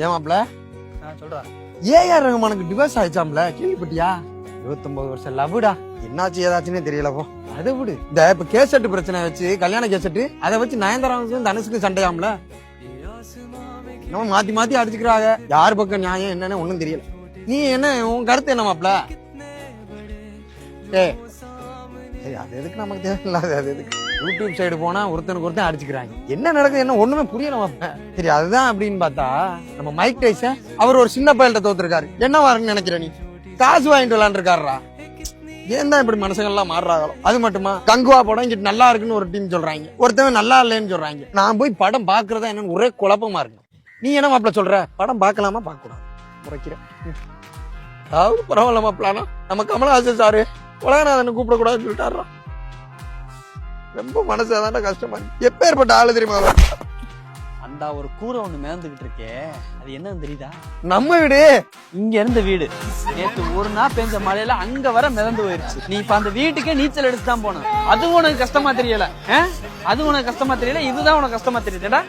ஏமாப்ல சொல்றா. AR ரஹ்மானுக்கு divorce ஆயிடுச்சாம்ல, கேள்விப்பட்டியா? 29 வருஷம் லவ்டா. என்னாச்சு ஏதாச்சுன்னே தெரியலப்போ. அதை விடு, இந்த இப்ப கேசட்டு பிரச்சனை வச்சு கல்யாண கேசட்டு அதை வச்சு நயன்தாராவுக்கும் தனுஷுக்கும் சண்டையாம்ல. நம்ம மாத்தி மாத்தி அடிச்சுக்கிறாங்க. யார் பக்கம் நியாயம் என்னன்னு ஒண்ணும் தெரியல. நீ என்ன, உன் கருத்து என்ன மாப்ள? அது எதுக்கு நமக்கு தேவையில்லாத, அது எதுக்கு யூடியூப் சைடு போனா ஒருத்தனுக்கு ஒருத்தன் அடிச்சுக்கிறாங்க. என்ன நடக்குது என்ன ஒண்ணுமே புரியல மாப்ள. சரி அதுதான் அப்படின்னு பார்த்தா நம்ம மைக் டைசன் அவர் ஒரு சின்ன பயல்கிட்ட தோத்துருக்காரு. என்ன வாருன்னு நினைக்கிற நீ? காசு வாங்கிட்டு விளாண்டுருக்காருடா. ஏன் தான் இப்படி மனுஷங்கள்லாம் மாறுறாங்களோ? அது மட்டுமா, கங்குவா படம் இங்கிட்டு நல்லா இருக்குன்னு ஒரு டீம் சொல்றாங்க, ஒருத்தவன் நல்லா இல்லைன்னு சொல்றாங்க. நான் போய் படம் பாக்குறதா என்னன்னு ஒரே குழப்பமா இருக்கு. நீ என்ன மாப்ள சொல்ற? படம் பார்க்கலாமா பார்க்க கூடாது முறைக்கிறேன். அதாவது பரவாயில்ல மாப்ளானா, நம்ம கமலஹாசன் சாரு உலகநாதன் கூப்பிடக்கூடாதுன்னு சொல்லிட்டாரா. ரொம்ப மனசாதான்டா கஷ்டமா இருக்கு. எப்பேற்பட்ட ஆளு தெரியுமா அவர்? அந்த ஒரு கூரை ஒண்ணு மிதந்துகிட்டு இருக்கே, அது என்னன்னு தெரியுதா? நம்ம வீடு. இங்க இருந்த வீடு நேத்து ஒரு நாள் பெஞ்ச மழையில அங்க வர மிதந்து போயிருச்சு. நீ இப்ப அந்த வீட்டுக்கே நீச்சல் எடுத்து தான் போன. அது உனக்கு கஷ்டமா தெரியல? அது உனக்கு கஷ்டமா தெரியல, இதுதான் உனக்கு கஷ்டமா தெரியுதுடா.